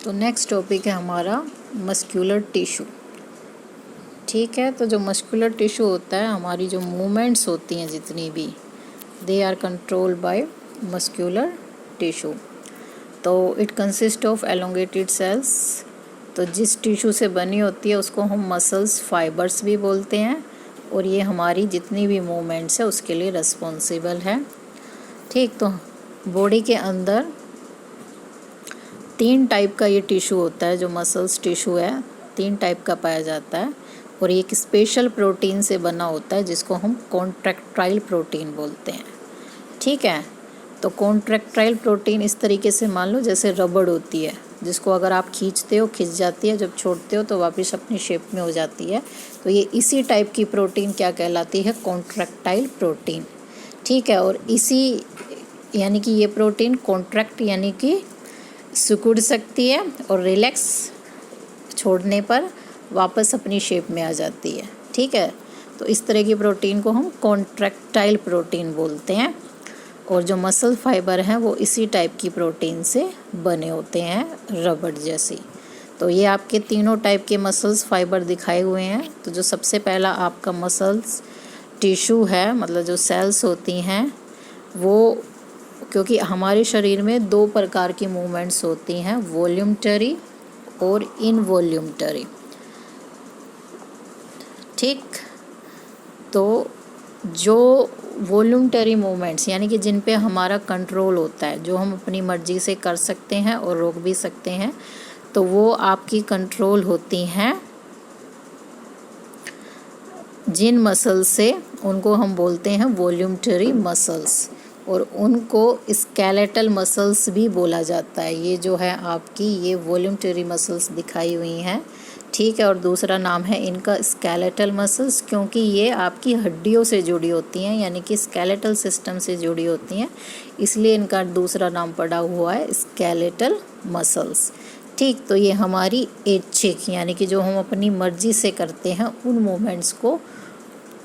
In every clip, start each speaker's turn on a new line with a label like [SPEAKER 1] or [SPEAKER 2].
[SPEAKER 1] तो next topic है हमारा मस्कुलर टिश्यू। ठीक है, तो जो मस्कुलर टिश्यू होता है, हमारी जो मूवमेंट्स होती हैं जितनी भी, they are controlled by muscular tissue. तो it consist of elongated cells. तो जिस टिश्यू से बनी होती है उसको हम मसल्स फाइबर्स भी बोलते हैं, और ये हमारी जितनी भी मूवमेंट्स है उसके लिए रिस्पॉन्सिबल है। ठीक, तो बॉडी के अंदर 3 टाइप का ये टिश्यू होता है, जो मसल्स टिश्यू है 3 टाइप का पाया जाता है, और ये एक स्पेशल प्रोटीन से बना होता है जिसको हम कॉन्ट्रैक्टाइल प्रोटीन बोलते हैं। ठीक है, तो कॉन्ट्रैक्टाइल प्रोटीन इस तरीके से मान लो जैसे रबड़ होती है, जिसको अगर आप खींचते हो खिंच जाती है, जब छोड़ते हो तो वापस अपनी शेप में हो जाती है। तो ये इसी टाइप की प्रोटीन क्या कहलाती है? Contractile protein. ठीक है, और इसी यानी कि ये प्रोटीन कॉन्ट्रैक्ट यानी कि सिकुड़ सकती है, और रिलैक्स छोड़ने पर वापस अपनी शेप में आ जाती है। ठीक है, तो इस तरह की प्रोटीन को हम कॉन्ट्रैक्टाइल प्रोटीन बोलते हैं, और जो मसल फाइबर हैं वो इसी टाइप की प्रोटीन से बने होते हैं, रबड़ जैसी। तो ये आपके तीनों टाइप के मसल्स फाइबर दिखाए हुए हैं। तो जो सबसे पहला आपका मसल्स टिश्यू है, मतलब जो सेल्स होती हैं वो, क्योंकि हमारे शरीर में 2 प्रकार की मूवमेंट्स होती हैं, वॉल्यूमटरी और इनवॉल्यूमटरी। ठीक, तो जो वॉल्यूमटरी मूवमेंट्स यानी कि जिन पे हमारा कंट्रोल होता है, जो हम अपनी मर्जी से कर सकते हैं और रोक भी सकते हैं, तो वो आपकी कंट्रोल होती हैं जिन मसल्स से, उनको हम बोलते हैं वॉल्यूमटरी मसल्स, और उनको स्केलेटल मसल्स भी बोला जाता है। ये जो है आपकी ये वॉल्यूमटरी मसल्स दिखाई हुई हैं। ठीक है, और दूसरा नाम है इनका स्केलेटल मसल्स, क्योंकि ये आपकी हड्डियों से जुड़ी होती हैं, यानी कि स्केलेटल सिस्टम से जुड़ी होती हैं, इसलिए इनका दूसरा नाम पड़ा हुआ है स्केलेटल मसल्स। ठीक, तो ये हमारी ऐच्छिक यानी कि जो हम अपनी मर्जी से करते हैं उन मूवमेंट्स को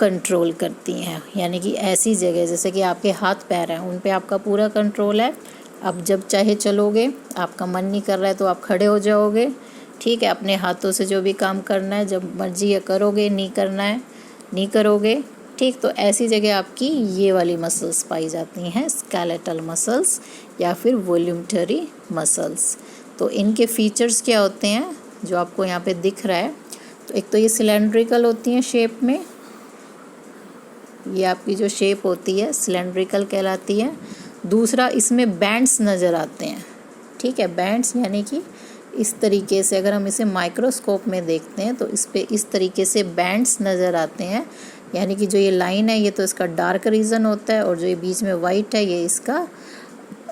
[SPEAKER 1] कंट्रोल करती हैं, यानी कि ऐसी जगह जैसे कि आपके हाथ पैर हैं, उन पे आपका पूरा कंट्रोल है। अब जब चाहे चलोगे, आपका मन नहीं कर रहा है तो आप खड़े हो जाओगे। ठीक है, अपने हाथों से जो भी काम करना है जब मर्जी है करोगे, नहीं करना है नहीं करोगे। ठीक, तो ऐसी जगह आपकी ये वाली मसल्स पाई जाती हैं, स्केलेटल मसल्स या फिर वॉल्यूमटरी मसल्स। तो इनके फीचर्स क्या होते हैं जो आपको यहाँ पे दिख रहा है? तो एक तो ये सिलेंड्रिकल होती हैं शेप में, ये आपकी जो शेप होती है सिलेंड्रिकल कहलाती है। दूसरा, इसमें बैंड्स नज़र आते हैं। ठीक है, बैंड्स यानी कि इस तरीके से अगर हम इसे माइक्रोस्कोप में देखते हैं तो इस पे इस तरीके से बैंड्स नज़र आते हैं, यानी कि जो ये लाइन है ये तो इसका डार्क रीजन होता है, और जो ये बीच में वाइट है ये इसका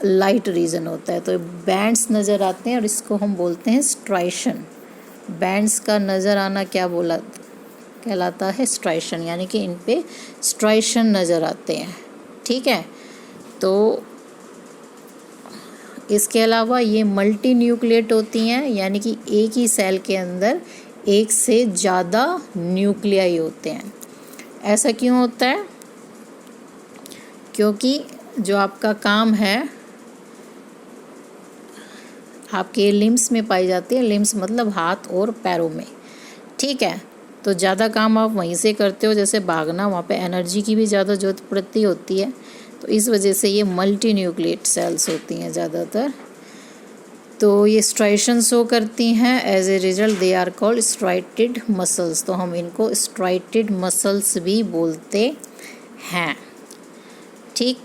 [SPEAKER 1] लाइट रीजन होता है। तो बैंड्स नज़र आते हैं और इसको हम बोलते हैं स्ट्राइशन। बैंड्स का नज़र आना क्या बोला कहलाता है? स्ट्राइशन, यानी कि इन पे स्ट्राइशन नज़र आते हैं। ठीक है, तो इसके अलावा ये मल्टी न्यूक्लिएट होती हैं, यानी कि एक ही सेल के अंदर एक से ज़्यादा न्यूक्लियाई होते हैं। ऐसा क्यों होता है? क्योंकि जो आपका काम है आपके लिम्स में पाई जाती है, लिम्स मतलब हाथ और पैरों में। ठीक है, तो ज़्यादा काम आप वहीं से करते हो, जैसे भागना, वहाँ पे एनर्जी की भी ज़्यादा जरूरत पड़ती होती है, तो इस वजह से ये मल्टी न्यूक्लिएट सेल्स होती हैं ज़्यादातर। तो ये स्ट्राइशन शो करती हैं, as a result they are called striated muscles. तो हम इनको स्ट्राइटेड मसल्स भी बोलते हैं। ठीक,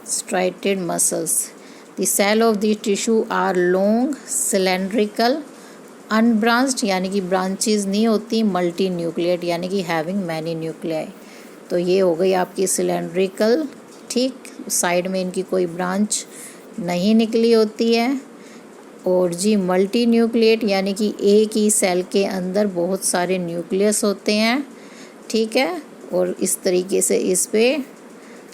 [SPEAKER 1] striated muscles, the cell of the tissue are long, cylindrical, unbranched यानी कि ब्रांचेस नहीं होती, मल्टी न्यूक्लिएट यानी कि हैविंग मैनी न्यूक्लियाई। तो ये हो गई आपकी सिलेंड्रिकल। ठीक, साइड में इनकी कोई ब्रांच नहीं निकली होती है। और जी मल्टी न्यूक्लिएट यानी कि एक ही सेल के अंदर बहुत सारे न्यूक्लियस होते हैं। ठीक है, और इस तरीके से इस पे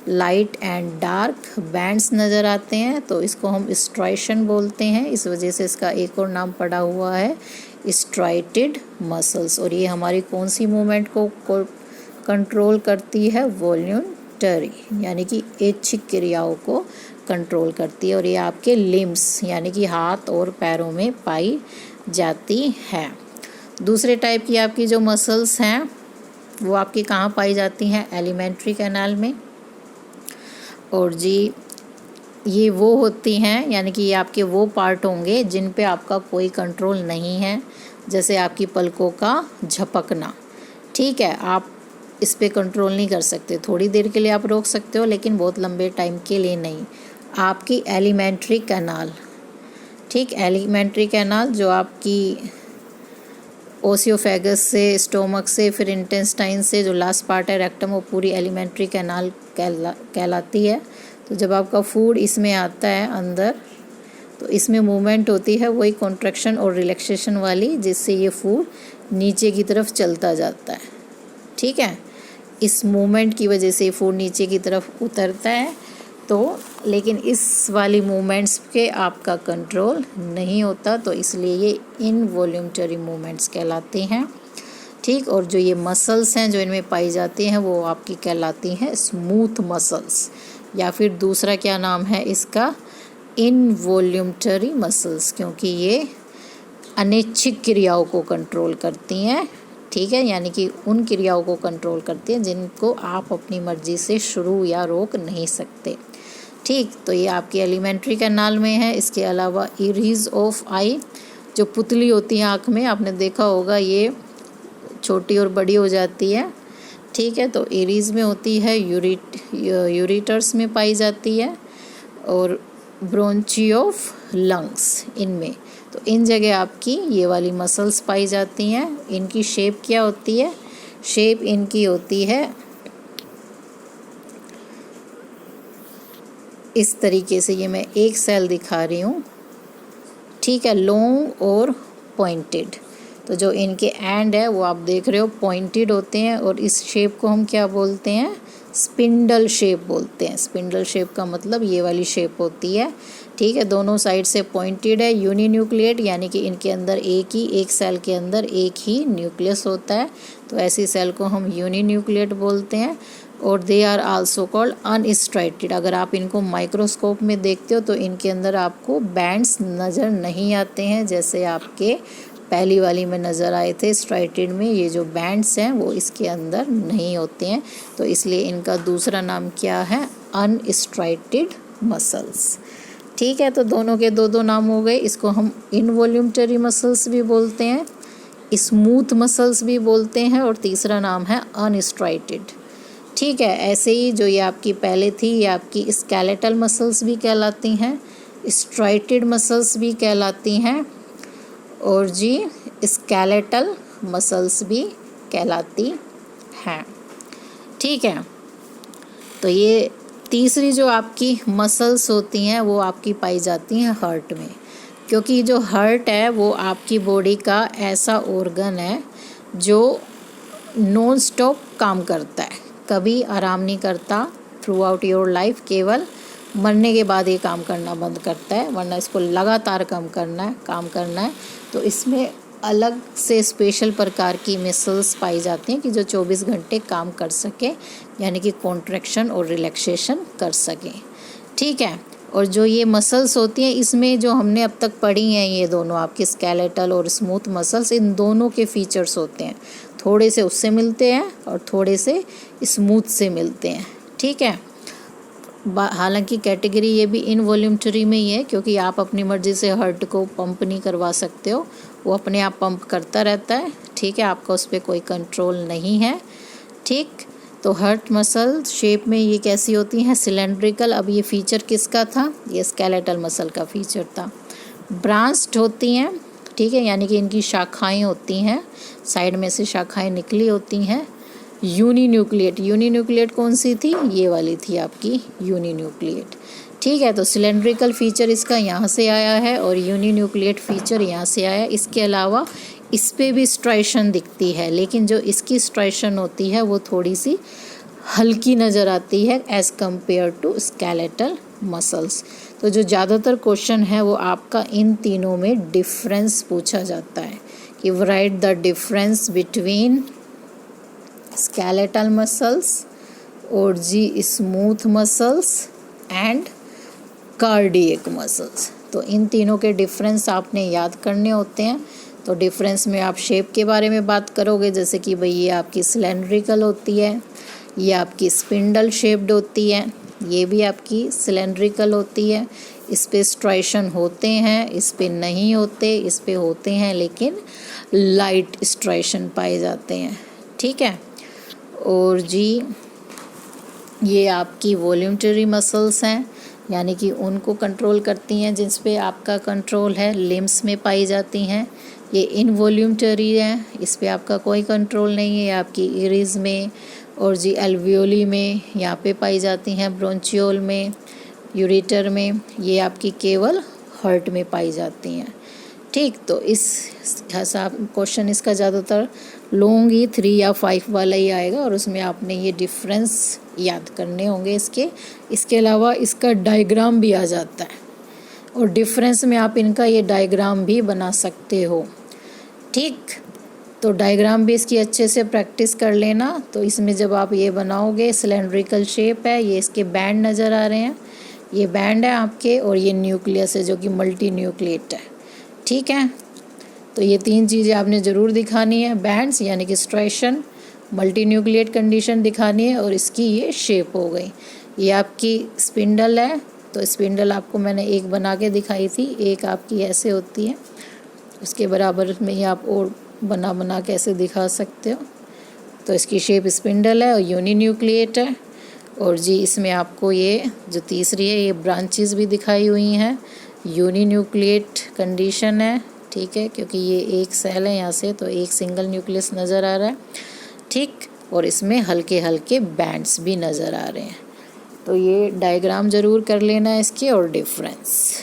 [SPEAKER 1] लाइट एंड डार्क बैंड्स नज़र आते हैं, तो इसको हम स्ट्राइशन बोलते हैं। इस वजह से इसका एक और नाम पड़ा हुआ है स्ट्राइटेड मसल्स। और ये हमारी कौन सी मूवमेंट को कंट्रोल करती है? वॉल्यूमटरी वॉल्यूम्टरी यानी कि ऐच्छिक क्रियाओं को कंट्रोल करती है और ये आपके लिम्स यानी कि हाथ और पैरों में पाई जाती है। दूसरे टाइप की आपकी जो मसल्स हैं वो आपकी कहाँ पाई जाती हैं? एलिमेंट्री कैनाल में। और जी ये वो होती हैं यानी कि ये आपके वो पार्ट होंगे जिन पे आपका कोई कंट्रोल नहीं है, जैसे आपकी पलकों का झपकना। ठीक है, आप इस पे कंट्रोल नहीं कर सकते, थोड़ी देर के लिए आप रोक सकते हो लेकिन बहुत लंबे टाइम के लिए नहीं। आपकी एलिमेंट्री कैनाल, ठीक, एलिमेंट्री कैनाल जो आपकी ओसियोफेगस से, स्टोमक से, फिर इंटेस्टाइन से जो लास्ट पार्ट है रेक्टम, वो पूरी एलिमेंट्री कैनाल कहलाती है। तो जब आपका फूड इसमें आता है अंदर तो इसमें मूवमेंट होती है वही कॉन्ट्रैक्शन और रिलैक्सेशन वाली, जिससे ये फूड नीचे की तरफ चलता जाता है। ठीक है, इस मूवमेंट की वजह से फूड नीचे की तरफ उतरता है। तो लेकिन इस वाली मूवमेंट्स पे आपका कंट्रोल नहीं होता, तो इसलिए ये इनवॉल्यूंटरी मूवमेंट्स कहलाते हैं। ठीक, और जो ये मसल्स हैं जो इनमें पाई जाती हैं वो आपकी कहलाती हैं स्मूथ मसल्स, या फिर दूसरा क्या नाम है इसका? इनवॉल्यूंटरी मसल्स, क्योंकि ये अनैच्छिक क्रियाओं को कंट्रोल करती हैं। ठीक है, यानी कि उन क्रियाओं को कंट्रोल करती हैं जिनको आप अपनी मर्जी से शुरू या रोक नहीं सकते। ठीक, तो ये आपकी एलिमेंट्री कैनाल में है। इसके अलावा इरीज ऑफ आई, जो पुतली होती है आँख में, आपने देखा होगा ये छोटी और बड़ी हो जाती है। ठीक है, तो इरीज में होती है, यूरेटर्स में पाई जाती है, और ब्रोंची ऑफ लंग्स इनमें। तो इन जगह आपकी ये वाली मसल्स पाई जाती हैं। इनकी शेप क्या होती है? शेप इनकी होती है इस तरीके से, ये मैं एक सेल दिखा रही हूँ। ठीक है, लॉन्ग और पॉइंटेड। तो जो इनके एंड है वो आप देख रहे हो पॉइंटेड होते हैं, और इस शेप को हम क्या बोलते हैं? स्पिंडल शेप बोलते हैं। स्पिंडल शेप का मतलब ये वाली शेप होती है। ठीक है, दोनों साइड से पॉइंटेड है। यूनिन्यूक्लिएट यानी कि इनके अंदर एक सेल के अंदर एक ही न्यूक्लियस होता है, तो ऐसी सेल को हम यूनिन्यूक्लिएट बोलते हैं। और they are also called unstriated. अगर आप इनको माइक्रोस्कोप में देखते हो तो इनके अंदर आपको बैंड्स नज़र नहीं आते हैं, जैसे आपके पहली वाली में नज़र आए थे स्ट्राइटेड में। ये जो बैंड्स हैं वो इसके अंदर नहीं होते हैं, तो इसलिए इनका दूसरा नाम क्या है? Unstriated muscles. ठीक है, तो दोनों के दो नाम हो गए। इसको हम इनवॉल्यूंटरी मसल्स भी बोलते हैं, स्मूथ मसल्स भी बोलते हैं, और तीसरा नाम है अनस्ट्राइटेड। ठीक है, ऐसे ही जो ये आपकी पहले थी ये आपकी स्केलेटल मसल्स भी कहलाती हैं, स्ट्राइटेड मसल्स भी कहलाती हैं, और जी स्केलेटल मसल्स भी कहलाती हैं। ठीक है, तो ये तीसरी जो आपकी मसल्स होती हैं वो आपकी पाई जाती हैं हार्ट में, क्योंकि जो हार्ट है वो आपकी बॉडी का ऐसा ऑर्गन है जो नॉन स्टॉप काम करता है, कभी आराम नहीं करता थ्रू आउट योर लाइफ। केवल मरने के बाद ये काम करना बंद करता है, वरना इसको लगातार काम करना है। तो इसमें अलग से स्पेशल प्रकार की मसल्स पाई जाती हैं कि जो 24 घंटे काम कर सके, यानी कि कॉन्ट्रैक्शन और रिलैक्सेशन कर सकें। ठीक है, और जो ये मसल्स होती हैं इसमें जो हमने अब तक पढ़ी हैं ये दोनों आपकी स्केलेटल और स्मूथ मसल्स, इन दोनों के फीचर्स होते हैं, थोड़े से उससे मिलते हैं और थोड़े से स्मूथ से मिलते हैं। ठीक है, हालांकि कैटेगरी ये भी इनवॉल्यूंटरी में ही है, क्योंकि आप अपनी मर्ज़ी से हार्ट को पंप नहीं करवा सकते हो, वो अपने आप पंप करता रहता है। ठीक है, आपका उस पर कोई कंट्रोल नहीं है। ठीक, तो हार्ट मसल शेप में ये कैसी होती हैं? सिलेंड्रिकल। अब ये फीचर किसका था? ये स्केलेटल मसल का फीचर था। ब्रांच्ड होती हैं, ठीक है, यानी कि इनकी शाखाएं होती हैं, साइड में से शाखाएं निकली होती हैं। यूनिन्यूक्लिएट कौन सी थी? ये वाली थी आपकी यूनिन्यूक्लिएट। ठीक है, तो सिलेंड्रिकल फीचर इसका यहाँ से आया है और यूनिन्यूक्लिएट फीचर यहाँ से आया। इसके अलावा इस पे भी स्ट्राइशन दिखती है, लेकिन जो इसकी स्ट्राइशन होती है वो थोड़ी सी हल्की नज़र आती है as compare to skeletal muscles. तो जो ज़्यादातर क्वेश्चन है वो आपका इन तीनों में डिफरेंस पूछा जाता है कि write the difference between skeletal muscles, और जी smooth muscles and cardiac muscles. तो इन तीनों के डिफरेंस आपने याद करने होते हैं। तो डिफरेंस में आप शेप के बारे में बात करोगे, जैसे कि भाई ये आपकी सिलेंड्रिकल होती है, ये आपकी स्पिंडल शेप्ड होती है, ये भी आपकी सिलेंड्रिकल होती है, इस पे स्ट्राइशन होते हैं, इस पे नहीं होते, इस पे होते हैं लेकिन लाइट स्ट्राइशन पाए जाते हैं। ठीक है। और जी ये आपकी वॉल्यूंटरी मसल्स हैं, यानी कि उनको कंट्रोल करती हैं जिस पे आपका कंट्रोल है, लिम्स में पाई जाती हैं। ये इनवॉल्यूंटरी है, इस पे आपका कोई कंट्रोल नहीं है, आपकी इरीज में और जी एल्वियोली में यहाँ पे पाई जाती हैं, ब्रोंचियोल में, यूरेटर में, ये आपकी केवल हार्ट में पाई जाती हैं। ठीक, तो इस हिसाब क्वेश्चन इसका ज़्यादातर लॉन्ग ही 3 या 5 वाला ही आएगा और उसमें आपने ये डिफरेंस याद करने होंगे इसके अलावा इसका डायग्राम भी आ जाता है और डिफरेंस में आप इनका ये डायग्राम भी बना सकते हो। ठीक, तो डायग्राम भी इसकी अच्छे से प्रैक्टिस कर लेना। तो इसमें जब आप ये बनाओगे, सिलेंड्रिकल शेप है, ये इसके बैंड नज़र आ रहे हैं, ये बैंड है आपके, और ये न्यूक्लियस है जो कि मल्टी न्यूक्लिएट है। ठीक है, तो ये 3 चीज़ें आपने ज़रूर दिखानी है, बैंड्स यानी कि स्ट्राइशन, मल्टी न्यूक्लिएट कंडीशन दिखानी है, और इसकी ये शेप हो गई। ये आपकी स्पिंडल है, तो स्पिंडल आपको मैंने एक बना के दिखाई थी, एक आपकी ऐसे होती है, उसके बराबर में ही आप और बना के ऐसे दिखा सकते हो। तो इसकी शेप स्पिंडल है और यूनी न्यूक्लिएट है। और जी इसमें आपको ये जो तीसरी है, ये ब्रांचेस भी दिखाई हुई हैं, यूनी न्यूक्लिएट कंडीशन है। ठीक है, क्योंकि ये एक सेल है यहाँ से, तो एक सिंगल न्यूक्लियस नज़र आ रहा है। ठीक, और इसमें हल्के हल्के बैंड्स भी नज़र आ रहे हैं। तो ये डायग्राम ज़रूर कर लेना इसके और डिफरेंस।